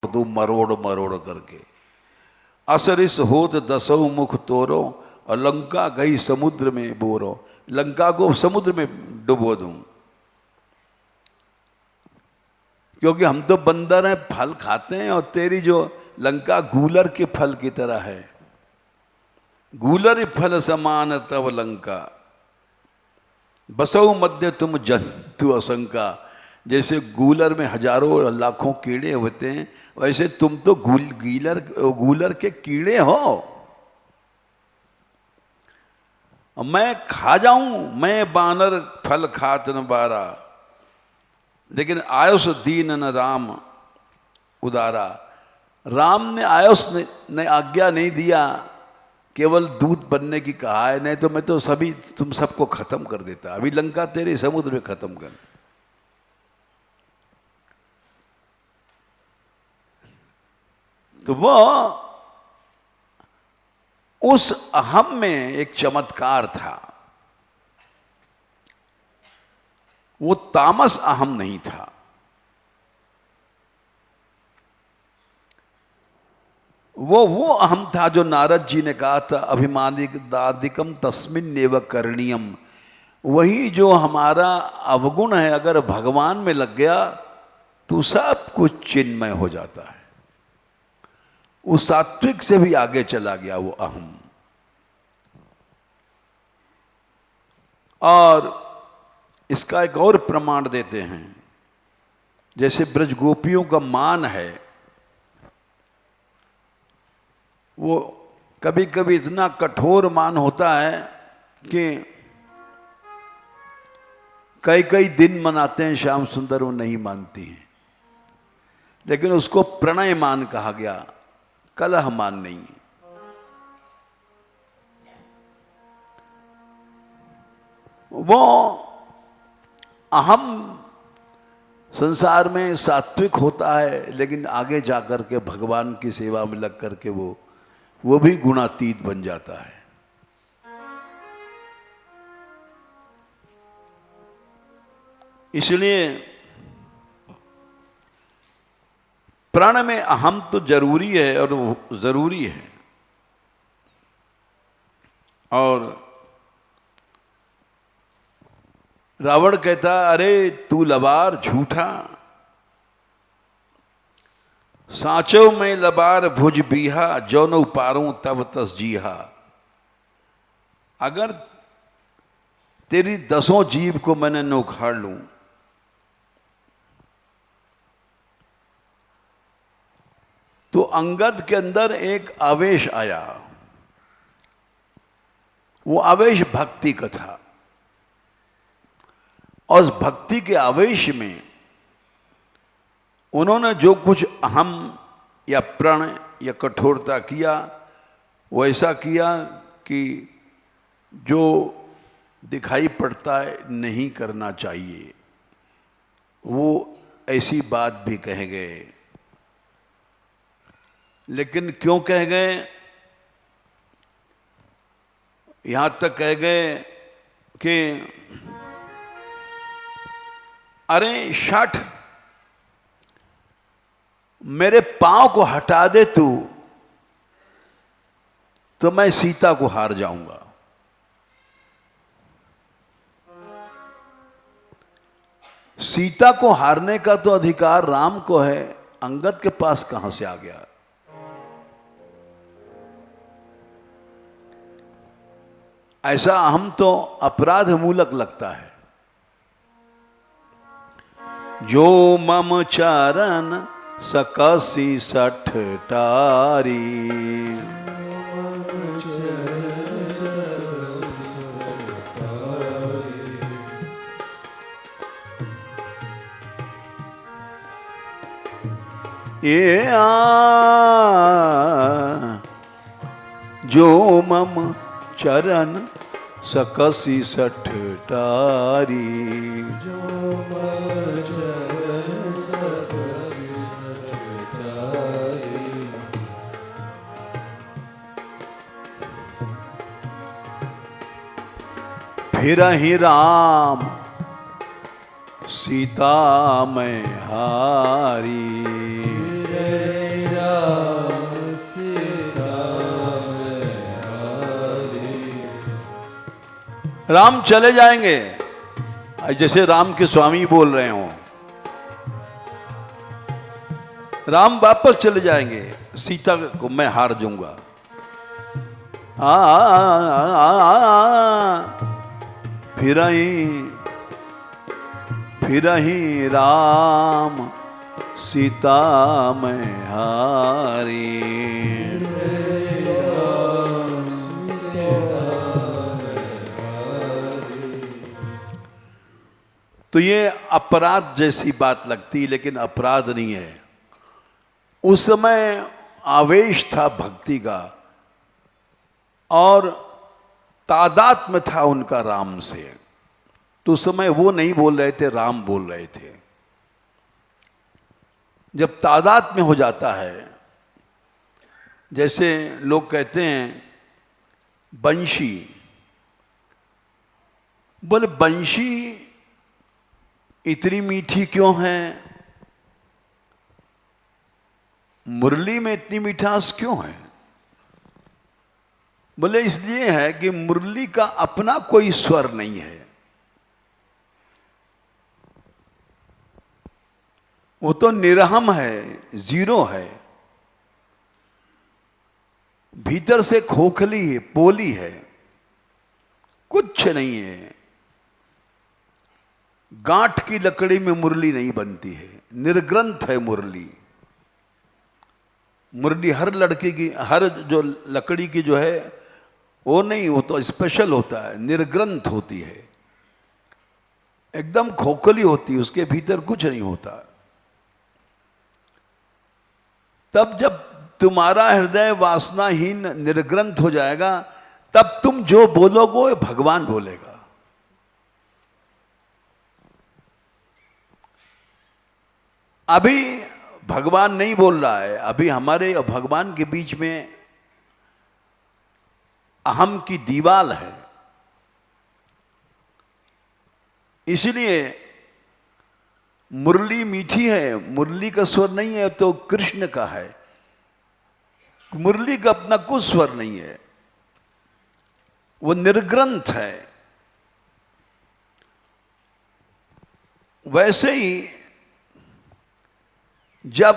दू मरोड़ मरोड़ करके। असरिस होत दसों मुख तोरो और लंका गई समुद्र में बोरो, लंका को समुद्र में डुबो दूं। क्योंकि हम तो बंदर हैं, फल खाते हैं, और तेरी जो लंका गूलर के फल की तरह है। गूलर फल समान तव लंका, बसौ मध्य तुम जंतु असंका। जैसे गूलर में हजारों लाखों कीड़े होते हैं, वैसे तुम तो गूलर के कीड़े हो। मैं खा जाऊं, मैं बानर फल खात न बारा, लेकिन आयुष दीन न राम उदारा। राम ने आयुष ने आज्ञा नहीं दिया, केवल दूध बनने की कहा है, नहीं तो मैं तो सभी तुम सबको खत्म कर देता। अभी लंका तेरे समुद्र में खत्म कर। तो वो उस अहम में एक चमत्कार था। वो तामस अहम नहीं था। वो अहम था जो नारद जी ने कहा था, अभिमानिकम तस्मिन नेव करणीयम। वही जो हमारा अवगुण है, अगर भगवान में लग गया तो सब कुछ चिन्मय हो जाता है। उस सात्विक से भी आगे चला गया वो अहम। और इसका एक और प्रमाण देते हैं। जैसे ब्रज गोपियों का मान है, वो कभी कभी इतना कठोर मान होता है कि कई कई दिन मनाते हैं श्याम सुंदर, वो नहीं मानती हैं। लेकिन उसको प्रणय मान कहा गया, कलह मान नहीं। वो अहम संसार में सात्विक होता है, लेकिन आगे जाकर के भगवान की सेवा में लग करके वो भी गुणातीत बन जाता है। इसलिए प्राण में अहम तो जरूरी है, और जरूरी है। और रावण कहता, अरे तू लबार झूठा, सांचो में लबार भुज बीहा, जो न उपारूं तब तस जीहा। अगर तेरी 10 जीव को मैंने न उखाड़ लूं, तो अंगद के अंदर एक आवेश आया। वो आवेश भक्ति का था, और उस भक्ति के आवेश में उन्होंने जो कुछ अहम या प्रण या कठोरता किया, वो ऐसा किया कि जो दिखाई पड़ता है नहीं करना चाहिए। वो ऐसी बात भी कह गए। लेकिन क्यों कह गए? यहां तक कह गए कि अरे शठ, मेरे पांव को हटा दे तू, तो मैं सीता को हार जाऊंगा। सीता को हारने का तो अधिकार राम को है, अंगद के पास कहां से आ गया? ऐसा अहम तो अपराध मूलक लगता है। जो मम चरण सकसी सठ टारी, ये जो मम चरण सकसी सठ टारी, जो मम चरण सकसी सठ टारी। फिर ही राम सीता में हारी, राम चले जाएंगे, जैसे राम के स्वामी बोल रहे हो, राम वापस चले जाएंगे, सीता को मैं हार दूंगा। फिर ही राम सीता मैं हारी। तो ये अपराध जैसी बात लगती, लेकिन अपराध नहीं है। उस समय आवेश था भक्ति का और तादात्म्य था उनका राम से। तो उस समय वो नहीं बोल रहे थे, राम बोल रहे थे। जब तादात्म्य हो जाता है, जैसे लोग कहते हैं बंशी, बोले बंशी इतनी मीठी क्यों है, मुरली में इतनी मिठास क्यों है? बोले इसलिए है कि मुरली का अपना कोई स्वर नहीं है, वो तो निरहम है, जीरो है, भीतर से खोखली है, पोली है, कुछ नहीं है। गांठ की लकड़ी में मुरली नहीं बनती है, निर्ग्रंथ है मुरली। मुरली हर लड़के की, हर जो लकड़ी की जो है वो नहीं, वो तो स्पेशल होता है, निर्ग्रंथ होती है, एकदम खोखली होती है, उसके भीतर कुछ नहीं होता। तब जब तुम्हारा हृदय वासनाहीन निर्ग्रंथ हो जाएगा, तब तुम जो बोलोगे भगवान बोलेगा। अभी भगवान नहीं बोल रहा है, अभी हमारे और भगवान के बीच में अहम की दीवार है। इसलिए मुरली मीठी है, मुरली का स्वर नहीं है तो कृष्ण का है। मुरली का अपना कुछ स्वर नहीं है, वो निर्ग्रंथ है। वैसे ही जब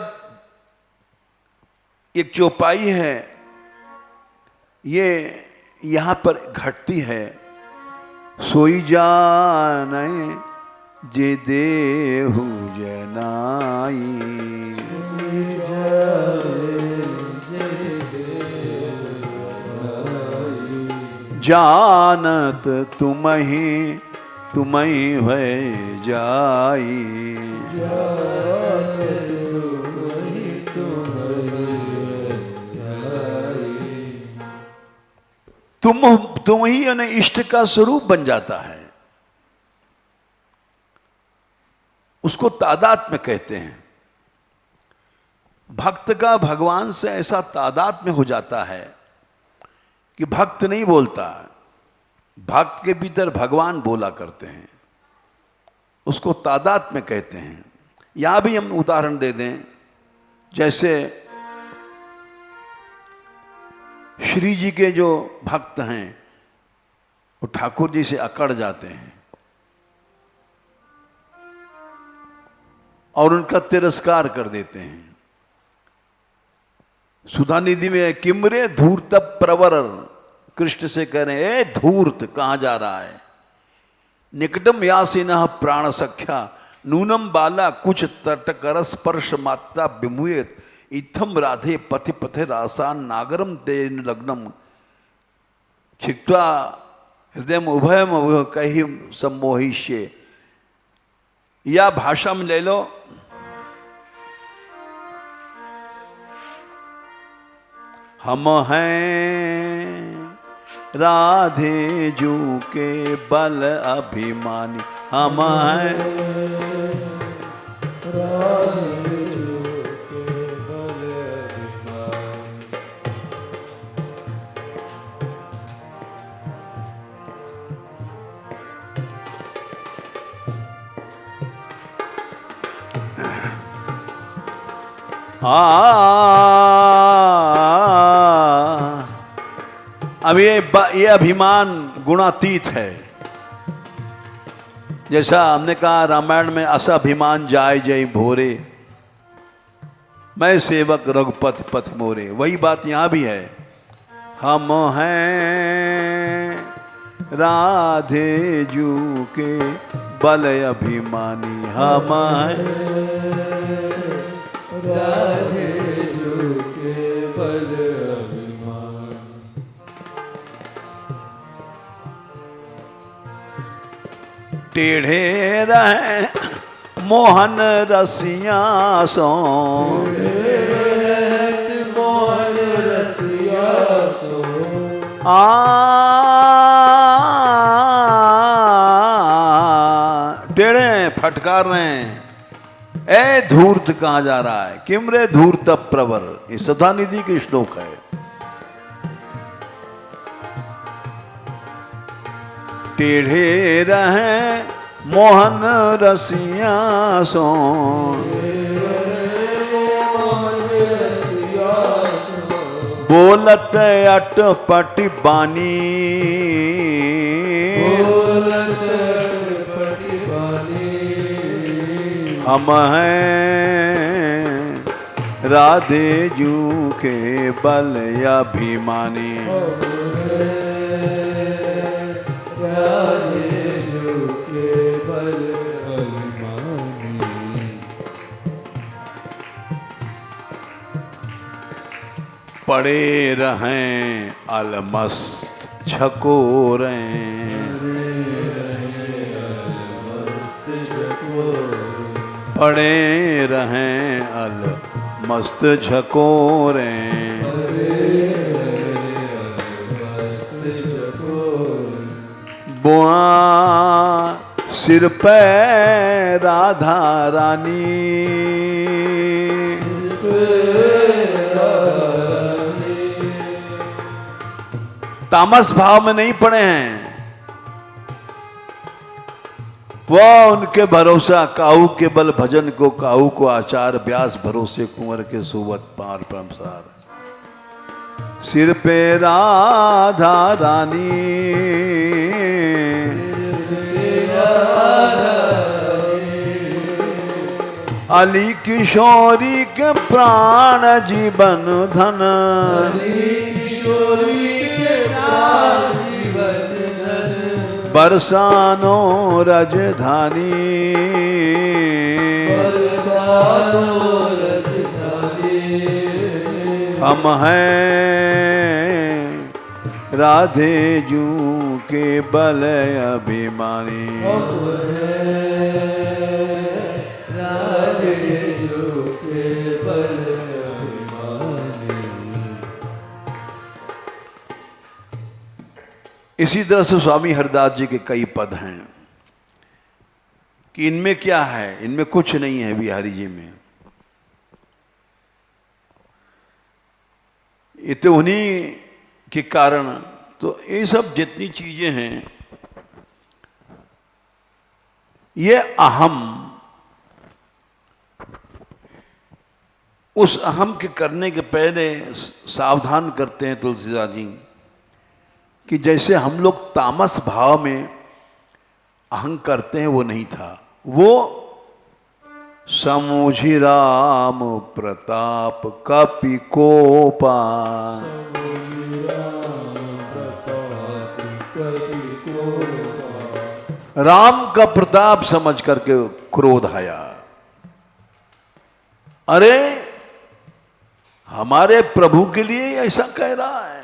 एक चौपाई है, ये यहां पर घटती है, सोई जाने जे देहु जनाई, जानत तुम्हि है जाई, तुम ही यानी इष्ट का स्वरूप बन जाता है। उसको तादात्म्य कहते हैं। भक्त का भगवान से ऐसा तादात्म्य हो जाता है कि भक्त नहीं बोलता, भक्त के भीतर भगवान बोला करते हैं, उसको तादात्म्य कहते हैं। यहां भी हम उदाहरण दे दें, जैसे श्री जी के जो भक्त हैं वो ठाकुर जी से अकड़ जाते हैं और उनका तिरस्कार कर देते हैं। सुधा निधि में किमरे धूर्त प्रवर, कृष्ण से कह रहे हैं, ए धूर्त कहां जा रहा है? निकटम यासिना प्राण सख्या नूनम बाला कुछ तटकर स्पर्श मात्रा विमुयत इत्थम राधे पथि पथे रासान नागरम तेन लग्नम छिक्त्वा हृदय उभयम कही सम्मोहिष्ये। या भाषा में ले लो, हम हैं राधे जू के बल अभिमानी, हम हैं राधे जू के बल अभिमानी। अब ये अभिमान गुणातीत है। जैसा हमने कहा रामायण में असाभिमान जाय जय भोरे, मैं सेवक रघुपति पथ मोरे, वही बात यहाँ भी है। हम हैं राधे जू के बल अभिमानी, हम हैं राधे जू के बल अभिमानी। टेढ़े रहे मोहन रसिया सो, मोहन रसिया सो, टेढ़े फटकार रहे हैं, ए धूर्त कहाँ जा रहा है, किम रे धूर्त प्रवर, ये सदा निधि के श्लोक है। टेढ़े रहे मोहन रसिया सो, बोलत अटपट बानी, हम हैं राधे जू के बल अभिमानी। राधे जू के बल अभिमानी। पड़े रहें अलमस्त झकोरें, पड़े रहें अलमस्त झकोरें, बुआ सिर पे राधा रानी, तामस भाव में नहीं पड़े हैं, वह उनके भरोसा काहू के बल भजन को, काहू को आचार व्यास भरोसे कुंवर के सुवत पार प्रमसार। सिर पे राधा रानी, अली किशोरी के प्राण जीवन धन, किशोरी के प्राण जीवन धन, बरसानो राजधानी, बरसानो राजधानी। हम हैं राधे जू के बल अभिमानी। राधे जू के बल अभिमानी। इसी तरह से स्वामी हरदास जी के कई पद हैं कि इनमें क्या है, इनमें कुछ नहीं है बिहारी जी में। ये तो उन्हीं के कारण, तो ये सब जितनी चीजें हैं ये अहम, उस अहम के करने के पहले सावधान करते हैं तुलसीदास जी कि जैसे हम लोग तामस भाव में अहंग करते हैं वो नहीं था, वो समुझि राम प्रताप कपि कोपा, राम का प्रताप समझ करके क्रोध आया। अरे हमारे प्रभु के लिए ऐसा कह रहा है।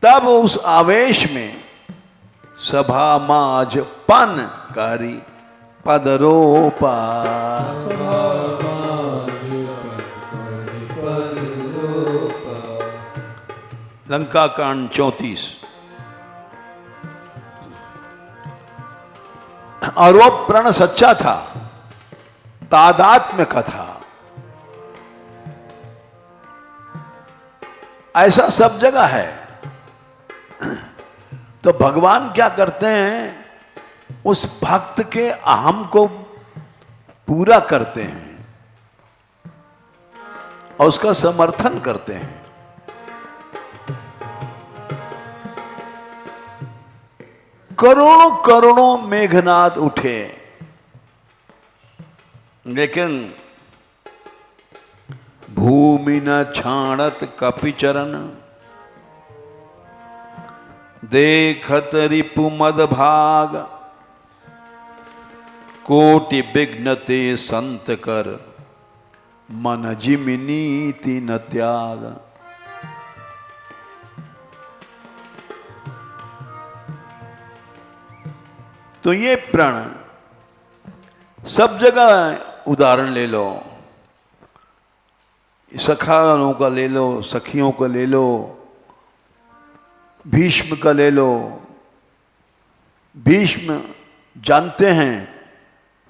तब उस आवेश में सभा माज पन कारी पदरोपा, लंका कांड 34। और वो प्रण सच्चा था, तादात्म्य का था। ऐसा सब जगह है। तो भगवान क्या करते हैं, उस भक्त के अहम को पूरा करते हैं और उसका समर्थन करते हैं। करोड़ों करोड़ों मेघनाद उठे, लेकिन भूमि न छाणत कपिचरण, देखत रिपु मद भाग, कोटि विघ्न ते संत कर, मन जिमि नीति न त्याग। तो ये प्रण सब जगह उदाहरण ले लो, सखाओं का ले लो, सखियों का ले लो, भीष्म का ले लो। भीष्म जानते हैं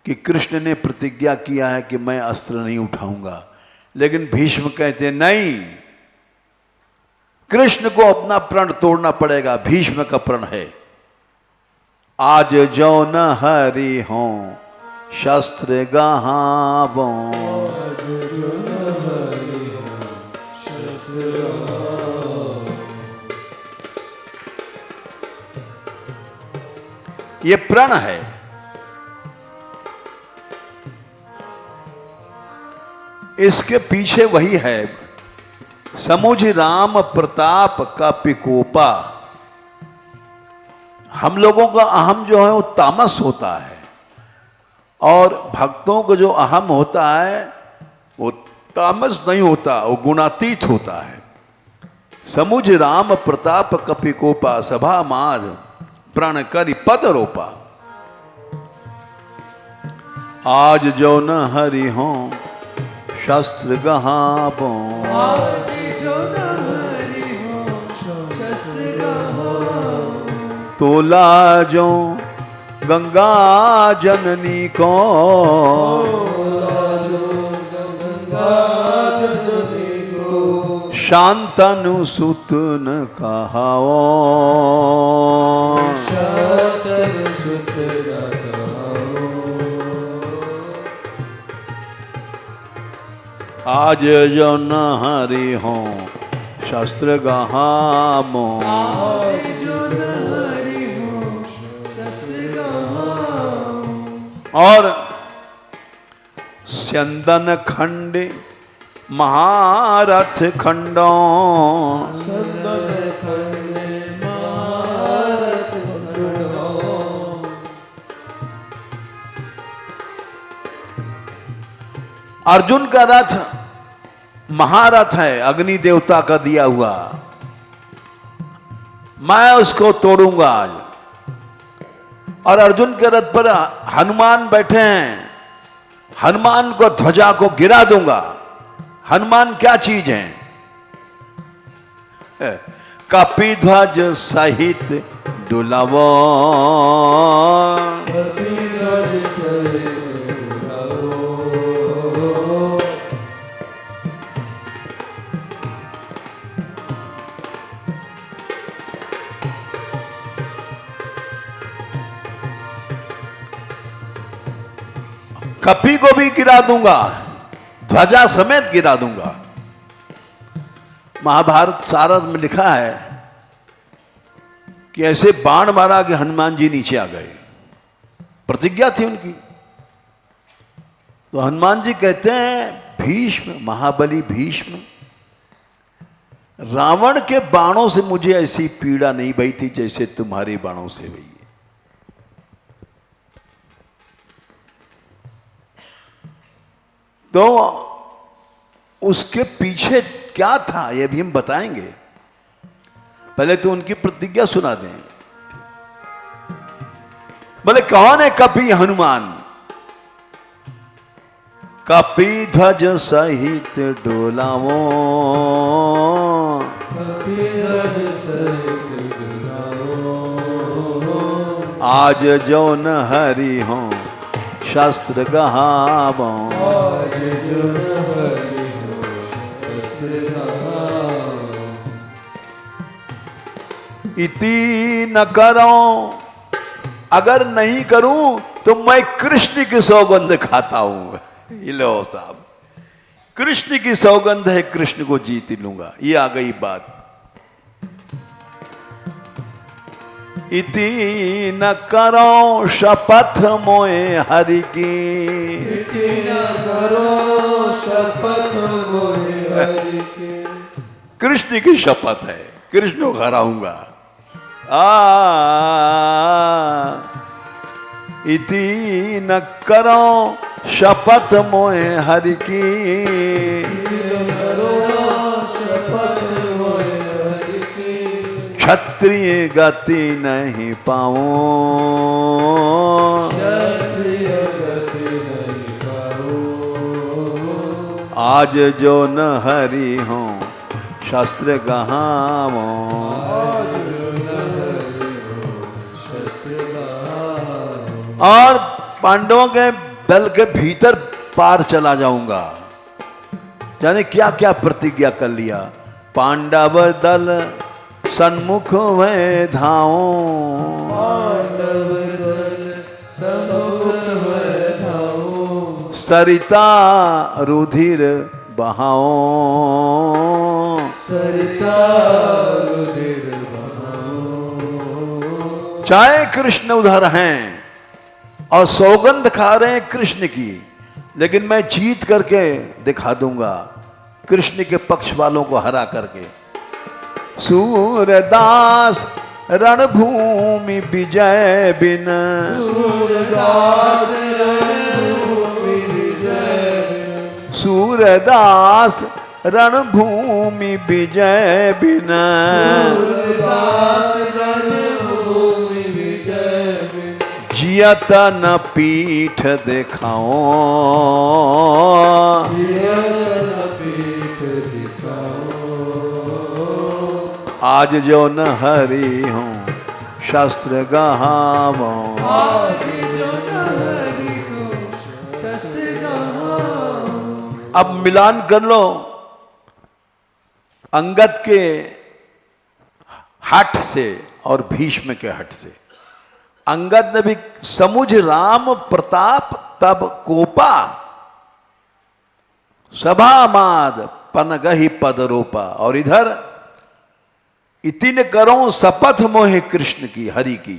कि कृष्ण ने प्रतिज्ञा किया है कि मैं अस्त्र नहीं उठाऊंगा, लेकिन भीष्म कहते हैं नहीं, कृष्ण को अपना प्रण तोड़ना पड़ेगा। भीष्म का प्रण है, आज जो न हरि हो शस्त्र गहावो, ये प्रण है। इसके पीछे वही है, समुझ राम प्रताप का पिकोपा। हम लोगों का अहम जो है वो तामस होता है, और भक्तों का जो अहम होता है वो तामस नहीं होता, वो गुणातीत होता है। समुझ राम प्रताप कपिकोपा, सभा माज प्रण करि पद रोपा। आज जो न हरि हो शस्त्र गहावो, तोला जो गंगा जननी को, शांतनु सुत न कहाओ, आज जो न हरि हो शस्त्र गहावो। और स्यंदन खंड महारथ खंडों, अर्जुन का रथ महारथ है, अग्नि देवता का दिया हुआ, मैं उसको तोड़ूंगा आज। और अर्जुन के रथ पर हनुमान बैठे हैं, हनुमान को ध्वजा को गिरा दूंगा। हनुमान क्या चीज है? कपि ध्वज सहित डुलावो, कपि को भी गिरा दूंगा, ध्वजा समेत गिरा दूंगा। महाभारत सारद में लिखा है कि ऐसे बाण मारा कि हनुमान जी नीचे आ गए, प्रतिज्ञा थी उनकी। तो हनुमान जी कहते हैं, भीष्म, महाबली भीष्म, रावण के बाणों से मुझे ऐसी पीड़ा नहीं भई थी जैसे तुम्हारे बाणों से भई। तो उसके पीछे क्या था ये भी हम बताएंगे, पहले तो उनकी प्रतिज्ञा सुना दें। बोले कौन है कपि? हनुमान। कपि ध्वज सहित डोलावो, आज जो न हरि हो शस्त्र गहावो, इति न करो, अगर नहीं करूं तो मैं कृष्ण की सौगंध खाता हूं। ये लो साहब, कृष्ण की सौगंध है, कृष्ण को जीत लूंगा। ये आ गई बात। इति न करो शपथ मोए हरि की। इति न करो शपथ मोहे हरि की। कृष्ण की शपथ है, कृष्ण को हराऊंगा। इति न करो शपथ मोए हरि की। क्षत्रिय गति नहीं पाऊं, क्षत्रिय गति नहीं पाऊं। आज जो न हरि हूँ शस्त्र गहावो। और पांडवों के दल के भीतर पार चला जाऊंगा। जाने क्या क्या प्रतिज्ञा कर लिया। पांडव दल सन्मुख में धाओ, पांडव दल सन्मुख में धाओ। सरिता रुधिर बहाओ, सरिता रुधिर बहाओ। चाहे कृष्ण उधर हैं और सौगंध खा रहे हैं कृष्ण की, लेकिन मैं जीत करके दिखा दूंगा कृष्ण के पक्ष वालों को हरा करके। सूरदास रणभूमि विजय बिन, सूरदास रणभूमि विजय बिन। सूरदास रणभूमि विजय बिन। सूरदास रणभूमि विजय बिन। जियत न पीठ दिखाओ, पीठ दिखाओ। आज जो न हरि हूँ शस्त्र गहावो। अब मिलान कर लो अंगद के हठ से और भीष्म के हठ से। अंगद ने भी समुझ राम प्रताप तब कोपा, सभा माद पनगहि पद रोपा। और इधर इतिन करो शपथ मोहे कृष्ण की, हरि की।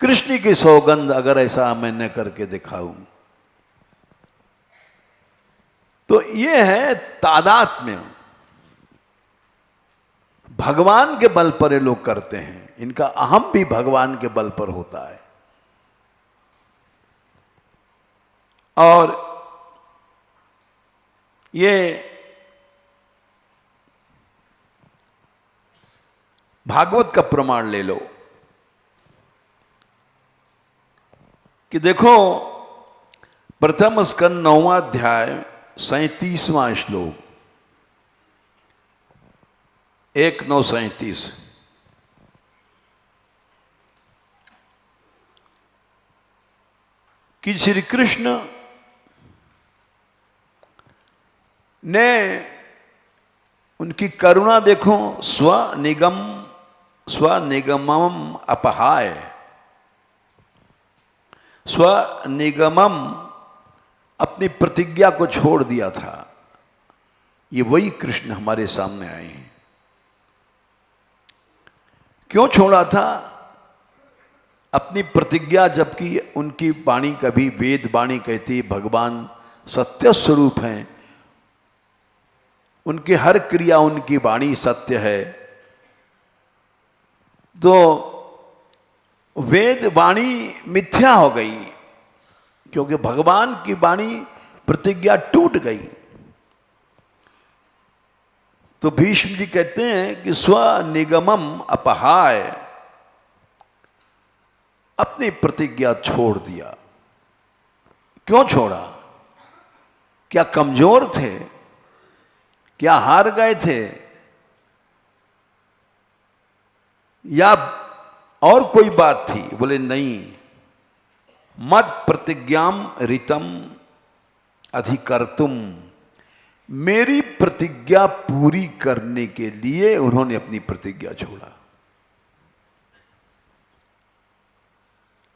कृष्ण की सौगंध अगर ऐसा मैंने करके दिखाऊं। तो ये है तादात्म्य। भगवान के बल पर ये लोग करते हैं, इनका अहम भी भगवान के बल पर होता है। और ये भागवत का प्रमाण ले लो कि देखो प्रथम स्कंद 9वां अध्याय 37वां श्लोक 1:9:37 कि श्री कृष्ण ने उनकी करुणा देखो, स्वनिगमम अपहाय, स्वनिगमम अपनी प्रतिज्ञा को छोड़ दिया था। ये वही कृष्ण हमारे सामने आए हैं। क्यों छोड़ा था? अपनी प्रतिज्ञा, जबकि उनकी वाणी कभी वेद वाणी कहती भगवान सत्य स्वरूप हैं, उनकी हर क्रिया उनकी वाणी सत्य है। तो वेद वाणी मिथ्या हो गई क्योंकि भगवान की वाणी प्रतिज्ञा टूट गई। तो भीष्म जी कहते हैं कि स्वनिगमम अपहाय, अपनी प्रतिज्ञा छोड़ दिया। क्यों छोड़ा? क्या कमजोर थे? क्या हार गए थे? या और कोई बात थी? बोले नहीं, मद प्रतिज्ञाम ऋतम अधिकर्तुम, मेरी प्रतिज्ञा पूरी करने के लिए उन्होंने अपनी प्रतिज्ञा छोड़ा।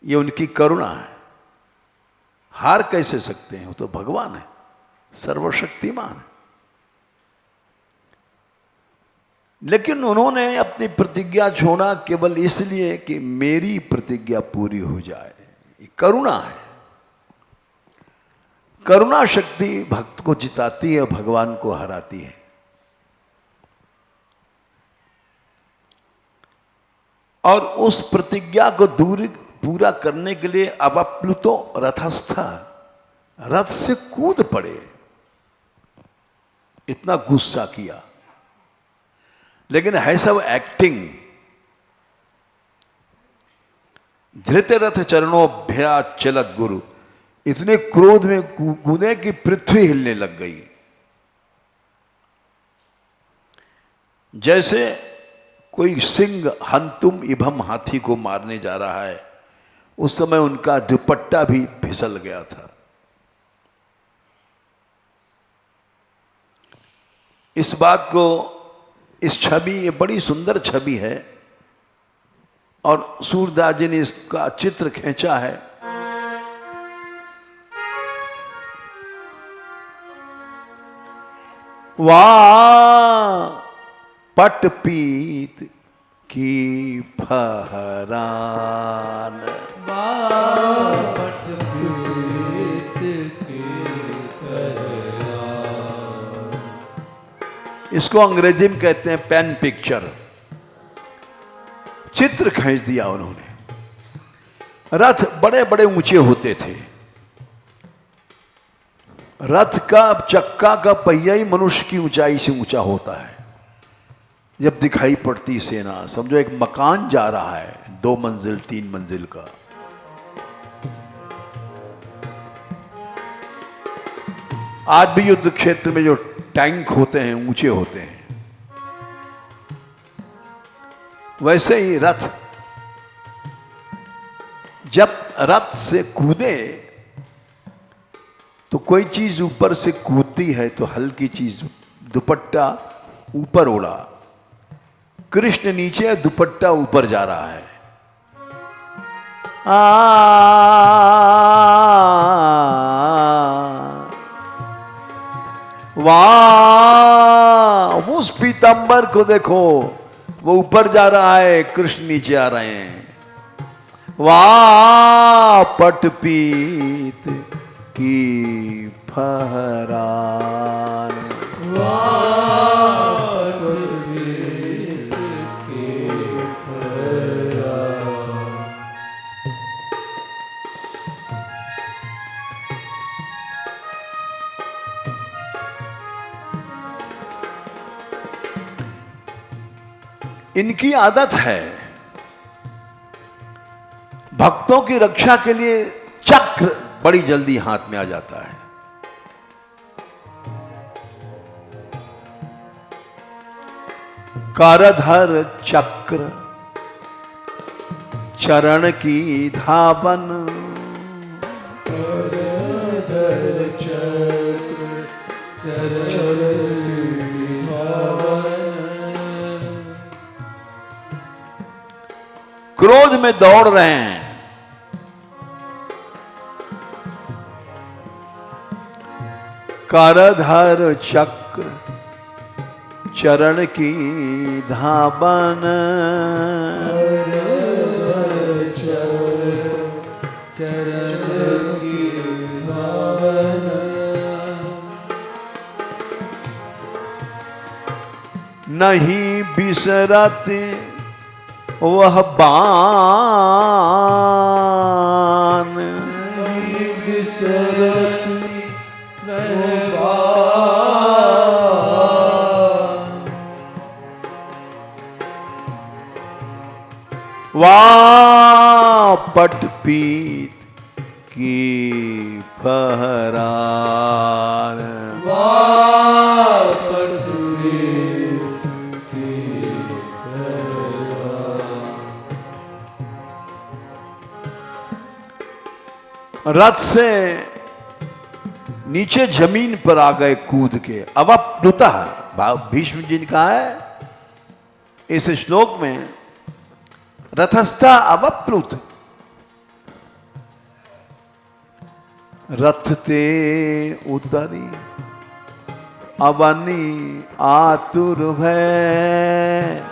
ये उनकी करुणा है। हार कैसे सकते हैं? वो तो भगवान है, सर्वशक्तिमान है। लेकिन उन्होंने अपनी प्रतिज्ञा छोड़ा केवल इसलिए कि मेरी प्रतिज्ञा पूरी हो जाए। ये करुणा है। करुणा शक्ति भक्त को जिताती है, भगवान को हराती है। और उस प्रतिज्ञा को पूरा करने के लिए अवप्लुतो रथस्थ, रथ से कूद पड़े, इतना गुस्सा किया। लेकिन है सब एक्टिंग। धृत रथ चरणोभ्या चलत गुरु, इतने क्रोध में कूदे कि पृथ्वी हिलने लग गई। जैसे कोई सिंह हंतुम इभम हाथी को मारने जा रहा है, उस समय उनका दुपट्टा भी फिसल गया था। इस बात को, इस छवि, ये बड़ी सुंदर छवि है और सूरदास जी ने इसका चित्र खींचा है। वाह पटपीत की फहरान, पटपीत की फहरान। इसको अंग्रेजी में कहते हैं पेन पिक्चर। चित्र खींच दिया उन्होंने। रथ बड़े बड़े ऊंचे होते थे। रथ का चक्का का पहिया ही मनुष्य की ऊंचाई से ऊंचा होता है। जब दिखाई पड़ती सेना, समझो एक मकान जा रहा है 2 मंजिल 3 मंजिल का, आज भी युद्ध क्षेत्र में जो टैंक होते हैं ऊंचे होते हैं, वैसे ही रथ जब रथ से कूदे तो कोई चीज ऊपर से कूदती है तो हल्की चीज, दुपट्टा ऊपर उड़ा, कृष्ण नीचे, दुपट्टा ऊपर जा रहा है। वाह, उस पीतंबर को देखो, वो ऊपर जा रहा है, कृष्ण नीचे आ रहे हैं। वाह पटपीत की फहरान, इनकी आदत है भक्तों की रक्षा के लिए चक्र बड़ी जल्दी हाथ में आ जाता है। करधर चक्र चरण की धावन, करधर चक्र चरण की धावन। क्रोध में दौड़ रहे हैं, करधर चक्र चरण की धावन, चरण की धावन। नहीं बिसरत वह बान, नहीं बिसरत वह बान। वाह पटपीत की फहरान, वाह पटपीत की फहरान। रथ से नीचे जमीन पर आ गए कूद के। अवप्लुतः, भीष्म जी ने कहा है इस श्लोक में, रथस्था अवप्लुत, रथ ते उतरी अवनी आतुर भय।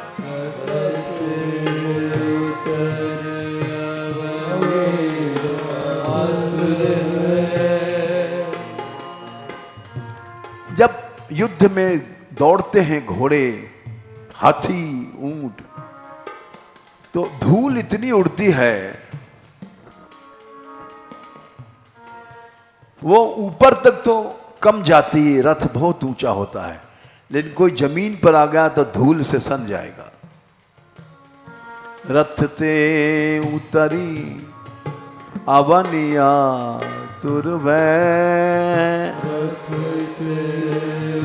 जब युद्ध में दौड़ते हैं घोड़े, हाथी, ऊंट, तो धूल इतनी उड़ती है, वो ऊपर तक तो कम जाती है, रथ बहुत ऊंचा होता है, लेकिन कोई जमीन पर आ गया तो धूल से सन जाएगा। रथ ते उतरी अवनिया तुरवै। रथ ते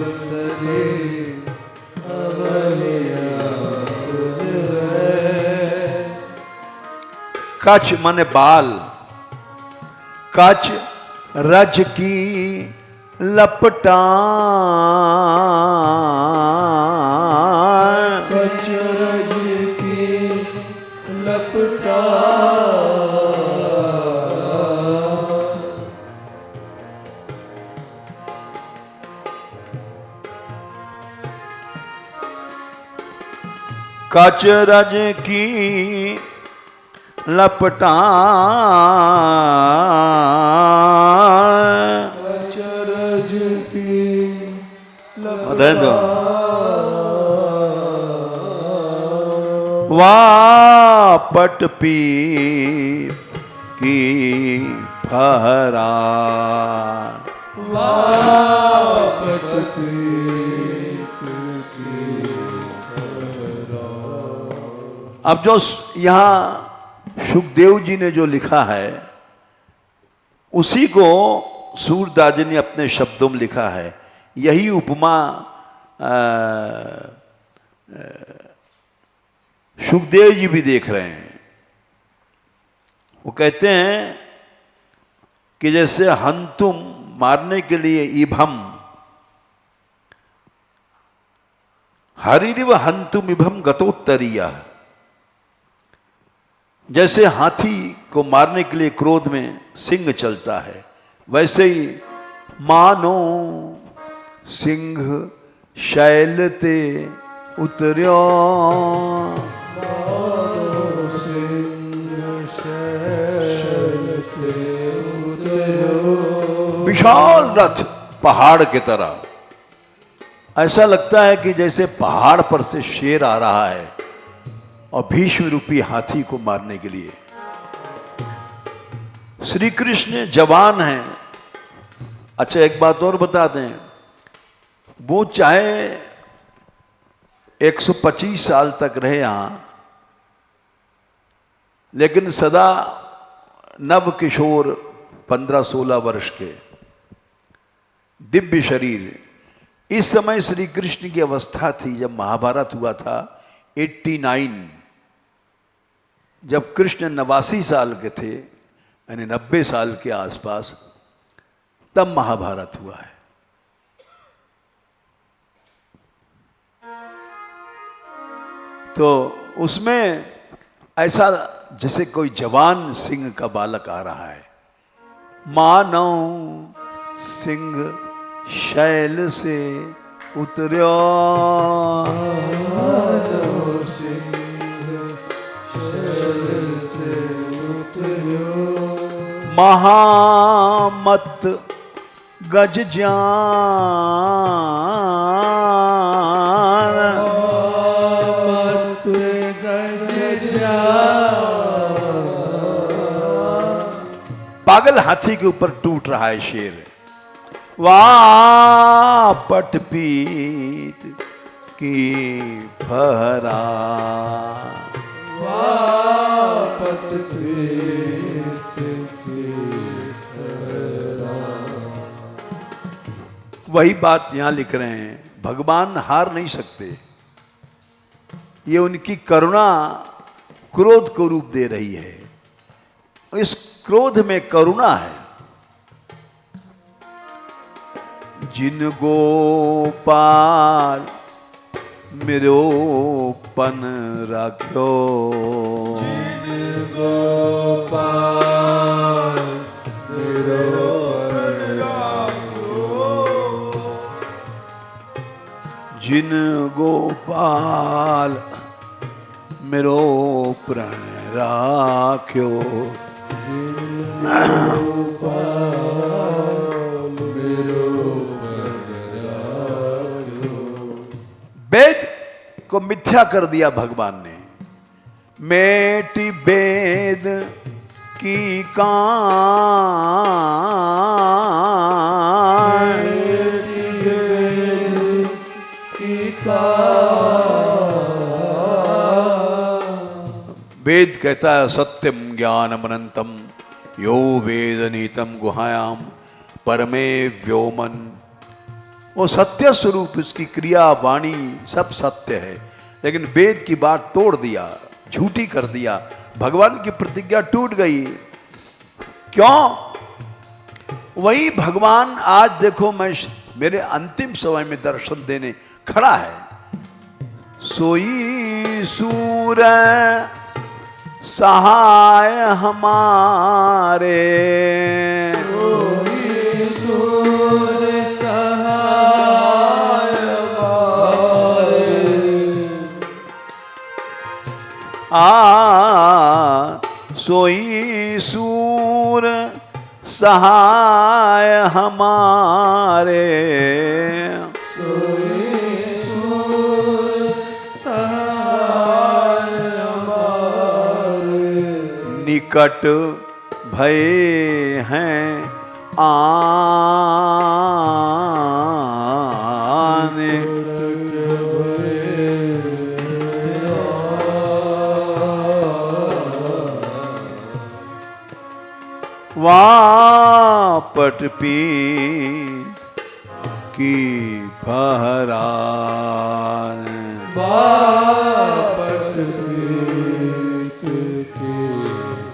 उतरी अवनिया तुरवै। कछ माने बाल, कछ रज की लपटा। कछ रज की लपटा। कच रज की लपटा। कछ रज की लपटा। वापट पी की फहरा। वापट की अब जो यहां सुखदेव जी ने जो लिखा है उसी को सूरदास जी ने अपने शब्दों में लिखा है। यही उपमा सुखदेव जी भी देख रहे हैं। वो कहते हैं कि जैसे हंतुम मारने के लिए इभम, हरिरिव हंतुम इभम गतोत्तरीया, जैसे हाथी को मारने के लिए क्रोध में सिंह चलता है, वैसे ही मानो सिंह शैल ते उतर्यो। मानो सिंह शैल ते उतर्यो। विशाल रथ पहाड़ की तरह, ऐसा लगता है कि जैसे पहाड़ पर से शेर आ रहा है और भीष्म रूपी हाथी को मारने के लिए। श्री कृष्ण जवान हैं। अच्छा एक बात और बता दें, वो चाहे 125 साल तक रहे यहां, लेकिन सदा नव किशोर 15-16 वर्ष के दिव्य शरीर। इस समय श्री कृष्ण की अवस्था थी जब महाभारत हुआ था 89, जब कृष्ण 89 साल के थे, यानी 90 साल के आसपास, तब महाभारत हुआ है। तो उसमें ऐसा जैसे कोई जवान सिंह का बालक आ रहा है। मानो सिंह शैल से उतर्यो। मानो सिंह शैल से उतर्यो। महामत गज जान। महामत गज जान। पागल हाथी के ऊपर टूट रहा है शेर। वापट पीत की फहरा। वापट पीत की फहरा। वही बात यहां लिख रहे हैं, भगवान हार नहीं सकते। ये उनकी करुणा क्रोध को रूप दे रही है। इस क्रोध में करुणा है। जिन गोपाल मेरोपन राख्यो। जिन गोपाल मेरोपन राख्यो। जिन गोपाल मेरो प्रण राख्यो। वेद को मिथ्या कर दिया भगवान ने। मेटी वेद की कान, वेद कहता है सत्यम ज्ञानम अनंतम यो वेद नीतम गुहायाम परमे व्योमन। वो सत्य स्वरूप, उसकी क्रिया वाणी सब सत्य है, लेकिन वेद की बात तोड़ दिया, झूठी कर दिया, भगवान की प्रतिज्ञा टूट गई। क्यों? वही भगवान आज देखो मैं मेरे अंतिम समय में दर्शन देने खड़ा है। सोई सूर सहाय हमारे, सोई सूर सहाय हमारे। सोई सूर सहाय हमारे, सोई सूर सहाय हमारे। निकट भय हैं आने, वापट पीत की फहरान। वापट पीत की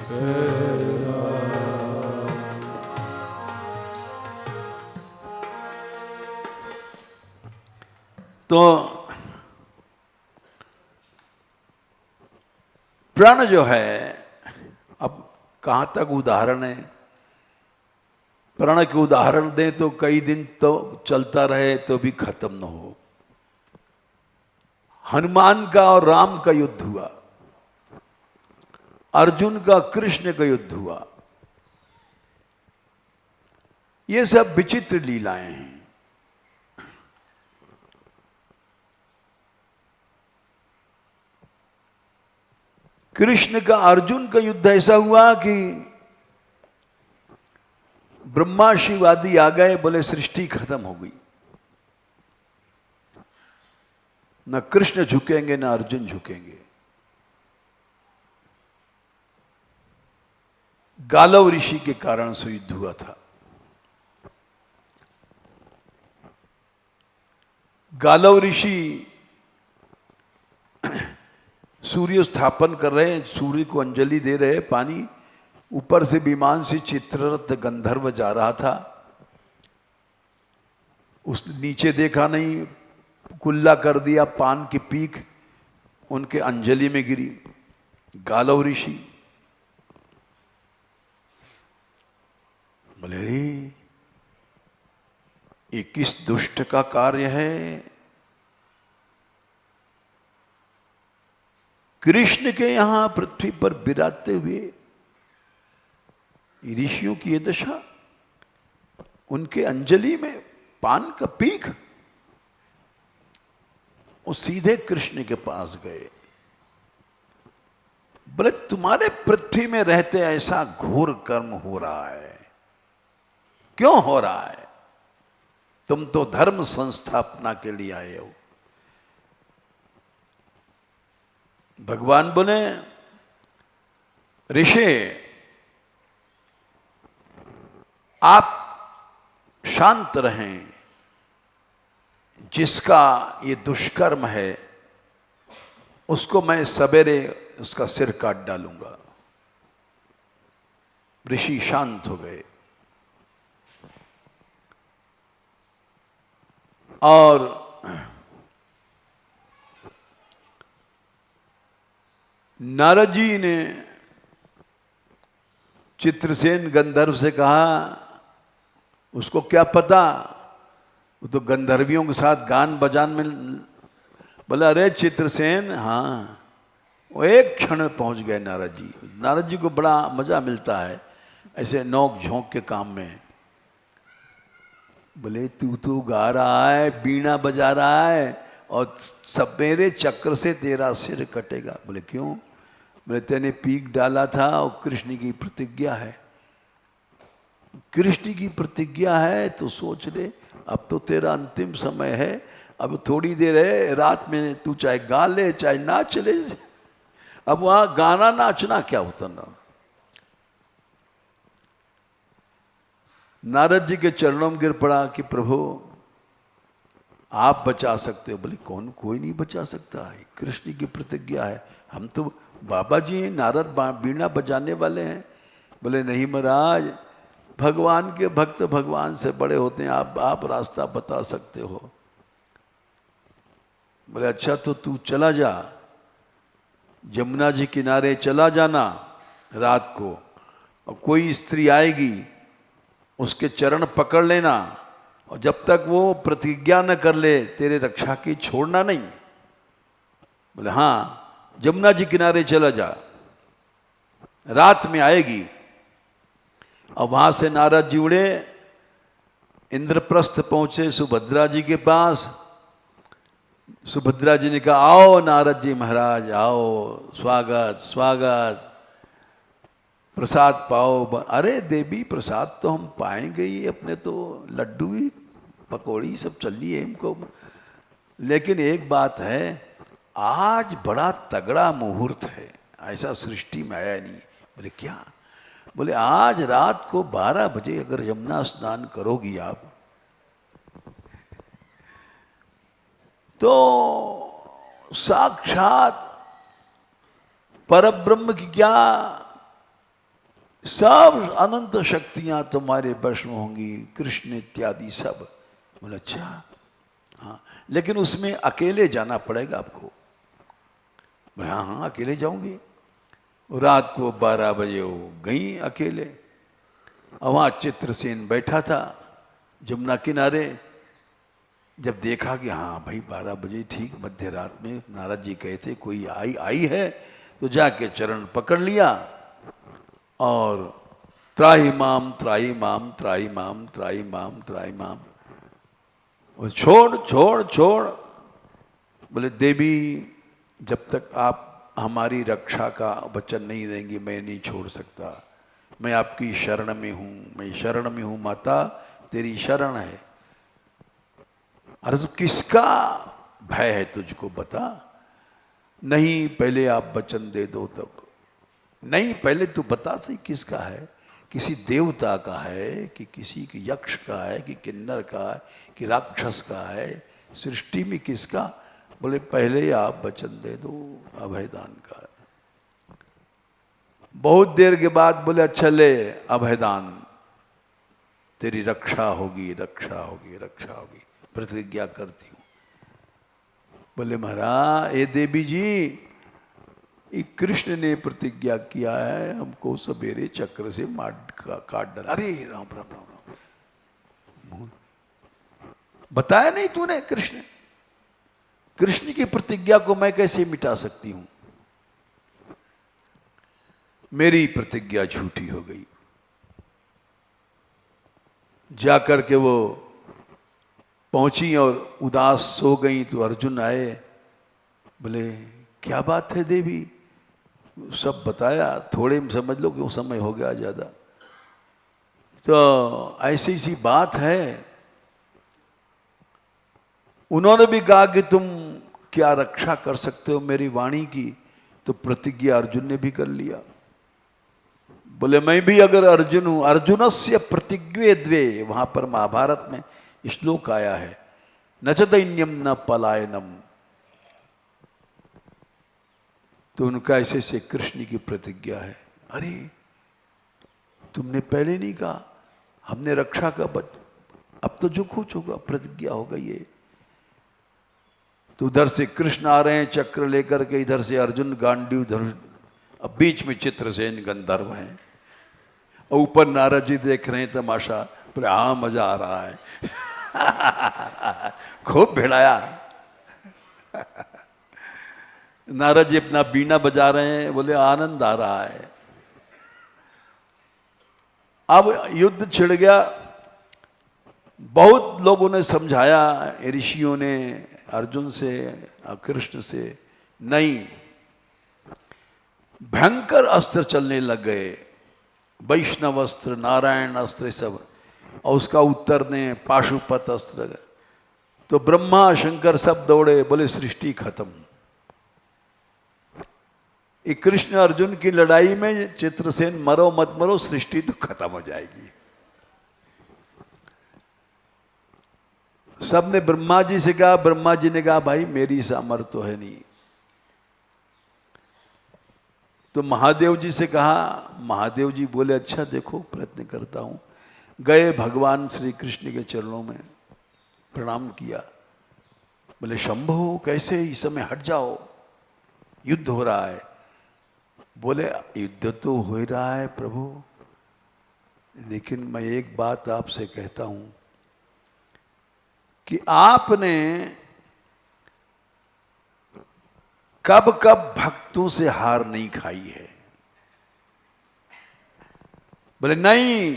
फहरान। तो प्रण जो है, अब कहां तक उदाहरण है? प्रण के उदाहरण दें तो कई दिन तो चलता रहे तो भी खत्म न हो। हनुमान का और राम का युद्ध हुआ, अर्जुन का कृष्ण का युद्ध हुआ। ये सब विचित्र लीलाएं हैं। कृष्ण का अर्जुन का युद्ध ऐसा हुआ कि ब्रह्मा शिव आदि आ गए, बोले सृष्टि खत्म हो गई। न कृष्ण झुकेंगे न अर्जुन झुकेंगे। गालव ऋषि के कारण से युद्ध हुआ था। गालव ऋषि सूर्य स्थापन कर रहे हैं, सूर्य को अंजलि दे रहे हैं पानी। ऊपर से विमान से चित्ररथ गंधर्व जा रहा था, उसने नीचे देखा नहीं, कुल्ला कर दिया, पान की पीक उनके अंजलि में गिरी। गालव ऋषि बोले रे ये किस दुष्ट का कार्य है? कृष्ण के यहां पृथ्वी पर विराजते हुए ऋषियों की ये दशा, उनके अंजलि में पान का पीक। वो सीधे कृष्ण के पास गए, बोले तुम्हारे पृथ्वी में रहते ऐसा घोर कर्म हो रहा है, क्यों हो रहा है? तुम तो धर्म संस्थापना के लिए आए हो। भगवान बोले ऋषि आप शांत रहें, जिसका ये दुष्कर्म है उसको मैं सवेरे उसका सिर काट डालूंगा। ऋषि शांत हो गए और नारद जी ने चित्रसेन गंधर्व से कहा, उसको क्या पता वो तो गंधर्वियों के साथ गान बजान में, बोला अरे चित्रसेन, हाँ। वो एक क्षण में पहुंच गए नारद जी। नारद जी को बड़ा मजा मिलता है ऐसे नोक झोंक के काम में। बोले तू तो गा रहा है, बीणा बजा रहा है, और सपेरे चक्र से तेरा सिर कटेगा। बोले क्यों? बोले तेने पीक डाला था और कृष्ण की प्रतिज्ञा है, कृष्ण की प्रतिज्ञा है तो सोच ले, अब तो तेरा अंतिम समय है, अब थोड़ी देर है, रात में तू चाहे गा ले चाहे नाच ले। अब वहां गाना नाचना क्या होता ना। नारद जी के चरणों में गिर पड़ा कि प्रभु आप बचा सकते हो। बोले कौन? कोई नहीं बचा सकता, कृष्ण की प्रतिज्ञा है। हम तो बाबा जी हैं, नारद बीणा बजाने वाले हैं। बोले नहीं महाराज, भगवान के भक्त भगवान से बड़े होते हैं, आप रास्ता बता सकते हो। बोले अच्छा तो तू चला जा, जमुना जी किनारे चला जाना रात को, और कोई स्त्री आएगी उसके चरण पकड़ लेना, और जब तक वो प्रतिज्ञा न कर ले तेरे रक्षा की छोड़ना नहीं। बोले हाँ, जमुना जी किनारे चला जा, रात में आएगी। और वहां से नारद जी उड़े, इंद्रप्रस्थ पहुंचे सुभद्रा जी के पास। सुभद्रा जी ने कहा आओ नारद जी महाराज आओ, स्वागत स्वागत, प्रसाद पाओ। अरे देवी प्रसाद तो हम पाएंगे ही, अपने तो लड्डू ही पकौड़ी सब चली है हमको, लेकिन एक बात है, आज बड़ा तगड़ा मुहूर्त है, ऐसा सृष्टि में आया नहीं। बोले क्या? बोले आज रात को 12 बजे अगर यमुना स्नान करोगी आप, तो साक्षात परब्रह्म की क्या सब अनंत शक्तियां तुम्हारे वश में होंगी, कृष्ण इत्यादि सब। बोले अच्छा हाँ, लेकिन उसमें अकेले जाना पड़ेगा आपको। बोले हाँ हाँ अकेले जाऊंगी। रात को 12 बजे वो गई अकेले, और वहाँ चित्रसेन बैठा था जमुना किनारे। जब देखा कि हाँ भाई 12 बजे ठीक मध्य रात में नारद जी कहे थे कोई आई है, तो जाके चरण पकड़ लिया और त्राही माम त्राही माम त्राही माम त्राही माम त्राही माम, और छोड़ छोड़ छोड़। बोले देवी जब तक आप हमारी रक्षा का वचन नहीं देंगी मैं नहीं छोड़ सकता, मैं आपकी शरण में हूँ, मैं शरण में हूँ माता, तेरी शरण है। अरे तो किसका भय है तुझको बता? नहीं पहले आप वचन दे दो तब। नहीं पहले तू बता सही किसका है, किसी देवता का है कि किसी के यक्ष का है कि किन्नर का है कि राक्षस का है, सृष्टि में किसका? बोले पहले आप वचन दे दो, अभयदान का है। बहुत देर के बाद बोले अच्छा ले अभयदान, तेरी रक्षा होगी रक्षा होगी रक्षा होगी, प्रतिज्ञा करती हूँ। बोले महाराज ए देवी जी, कृष्ण ने प्रतिज्ञा किया है हमको सवेरे चक्र से काट डाला। अरे राम राम राम राम, बताया नहीं तूने? कृष्ण की प्रतिज्ञा को मैं कैसे मिटा सकती हूं? मेरी प्रतिज्ञा झूठी हो गई। जाकर के वो पहुंची और उदास सो गई, तो अर्जुन आए। बोले क्या बात है देवी? सब बताया, थोड़े में समझ लो कि वो समय हो गया ज्यादा। तो ऐसी सी बात है, उन्होंने भी कहा कि तुम क्या रक्षा कर सकते हो मेरी वाणी की, तो प्रतिज्ञा अर्जुन ने भी कर लिया। बोले मैं भी अगर अर्जुन हूं, अर्जुनस्य प्रतिज्ञे द्वे, वहां पर महाभारत में श्लोक आया है, न च दैन्यम न पलायनम। तो उनका ऐसे से कृष्ण की प्रतिज्ञा है। अरे तुमने पहले नहीं कहा, हमने रक्षा का अब तो जो कुछ होगा प्रतिज्ञा हो गई है। तो उधर से कृष्ण आ रहे हैं चक्र लेकर के, इधर से अर्जुन गांडीव धनुष, अब बीच में चित्रसेन गंधर्व हैं, और ऊपर नारद जी देख रहे हैं तमाशा। बोले हाँ मजा आ रहा है। खूब भिड़ाया। नारद जी अपना बीना बजा रहे हैं, बोले आनंद आ रहा है। अब युद्ध छिड़ गया। बहुत लोगों ने समझाया, ऋषियों ने अर्जुन से, कृष्ण से, नहीं। भयंकर अस्त्र चलने लग गए, वैष्णव अस्त्र, नारायण अस्त्र सब, और उसका उत्तर ने पाशुपत अस्त्र। तो ब्रह्मा शंकर सब दौड़े, बोले सृष्टि खत्म। कृष्ण अर्जुन की लड़ाई में चित्रसेन मरो मत मरो, सृष्टि तो खत्म हो जाएगी। सबने ब्रह्मा जी से कहा, ब्रह्मा जी ने कहा भाई मेरी सामर्थ्य तो है नहीं। तो महादेव जी से कहा, महादेव जी बोले अच्छा देखो प्रयत्न करता हूं। गए भगवान श्री कृष्ण के चरणों में प्रणाम किया, बोले शंभो कैसे, इस समय हट जाओ, युद्ध हो रहा है। बोले युद्ध तो हो ही रहा है प्रभु, लेकिन मैं एक बात आपसे कहता हूं कि आपने कब कब भक्तों से हार नहीं खाई है। बोले नहीं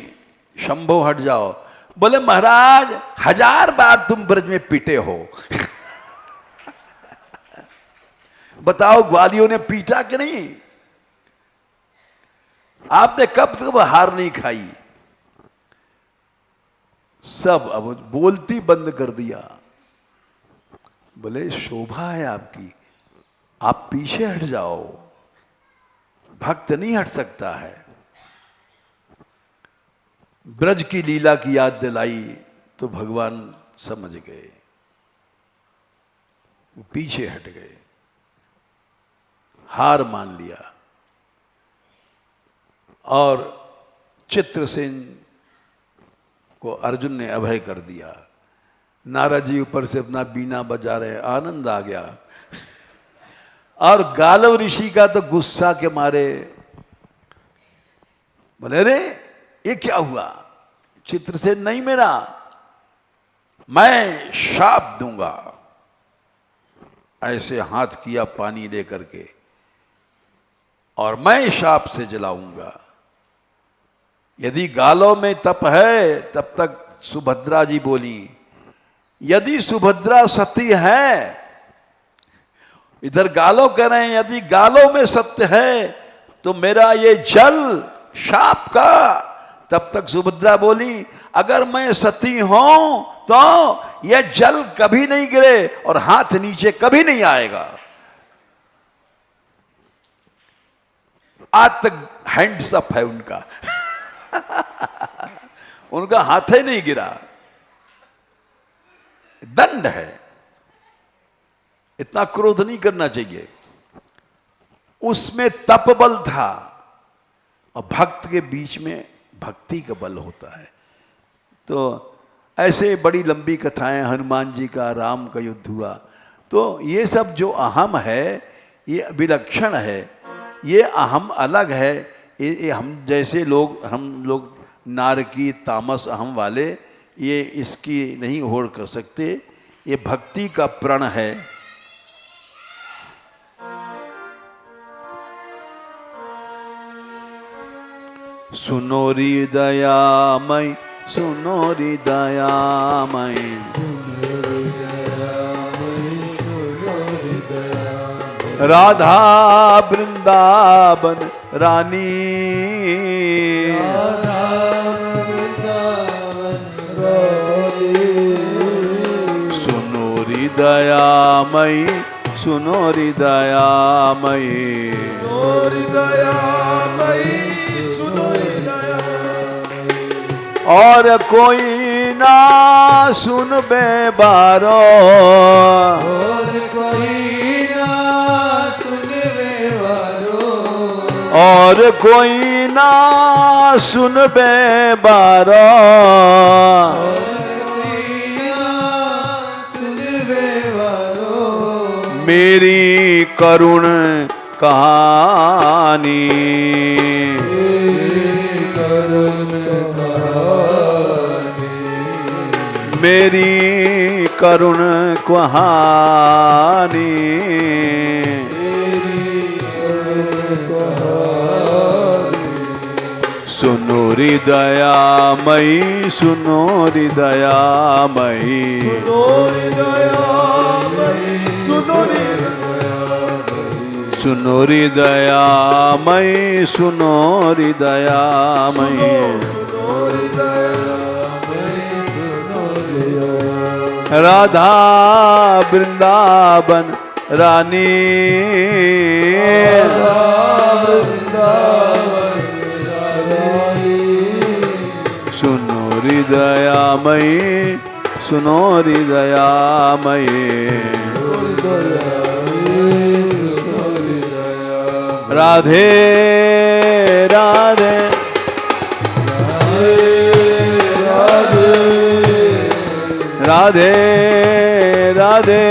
शंभो हट जाओ। बोले महाराज 1000 बार तुम ब्रज में पीटे हो। बताओ ग्वालियों ने पीटा कि नहीं? आपने कब कब हार नहीं खाई। सब अब बोलती बंद कर दिया। बोले शोभा है आपकी, आप पीछे हट जाओ, भक्त नहीं हट सकता है। ब्रज की लीला की याद दिलाई तो भगवान समझ गए, वो पीछे हट गए, हार मान लिया। और चित्रसेन को अर्जुन ने अभय कर दिया। नारद जी ऊपर से अपना बीना बजा रहे, आनंद आ गया। और गालव ऋषि का तो गुस्सा के मारे बोले अरे ये क्या हुआ, चित्रसेन नहीं मेरा, मैं शाप दूंगा। ऐसे हाथ किया पानी लेकर के, और मैं शाप से जलाऊंगा। यदि गालों में तप है, तब तक सुभद्रा जी बोली, यदि सुभद्रा सती है, इधर गालों कह रहे हैं यदि गालों में सत्य है तो मेरा ये जल शाप का। तब तक सुभद्रा बोली अगर मैं सती हूं तो यह जल कभी नहीं गिरे और हाथ नीचे कभी नहीं आएगा। आज तक हैंड्स अप है उनका। उनका हाथ ही नहीं गिरा, दंड है। इतना क्रोध नहीं करना चाहिए। उसमें तप बल था, और भक्त के बीच में भक्ति का बल होता है। तो ऐसे बड़ी लंबी कथाएं, हनुमान जी का, राम का युद्ध हुआ, तो ये सब जो अहम है ये विलक्षण है, ये अहम अलग है। ये हम जैसे लोग, हम लोग नारकी तामस अहम वाले, ये इसकी नहीं होड़ कर सकते। ये भक्ति का प्रण है। सुनो री दयामय, सुनो री दयामय, राधा वृंदावन रानी, सुनो री दयामय, सुनो री दयामय, और कोई ना सुन बे बारो, और कोई ना सुन बे बारो, और कोई ना सुन बे बारो, मेरी करुण कहानी, मेरी करुण कहानी सुनो हृदयामयी सुनो हृदयामयी सुनो हृदयामयी सुनो हृदयामयी राधा वृंदावन रानी सुनो हृदयामयी सुनो हृदयामयी राधे राधे राधे राधे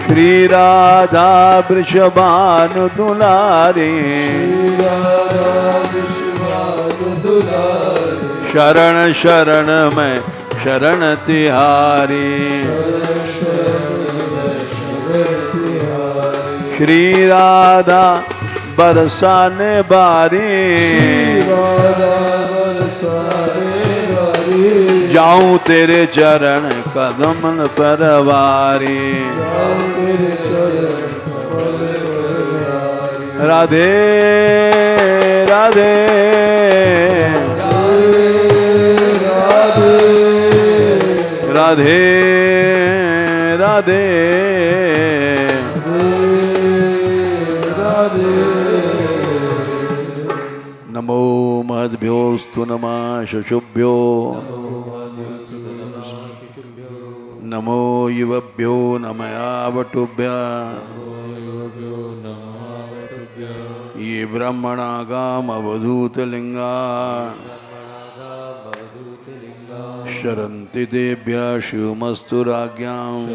श्री राधा वृषभानु दुलारी शरण शरण में शरण तिहारी श्री राधा बरसाने बारी जाऊं तेरे चरण कदम पर वारी राधे राधे राधे राधे नमो महद्भ्योस्तु नमः शुशुभ्यो नमो युवभ्यो नमयावटुभ्य ये ब्रह्मणागाम अवधूतलिंगा शरन्ति तेभ्यः शिवमस्तु राज्ञाम्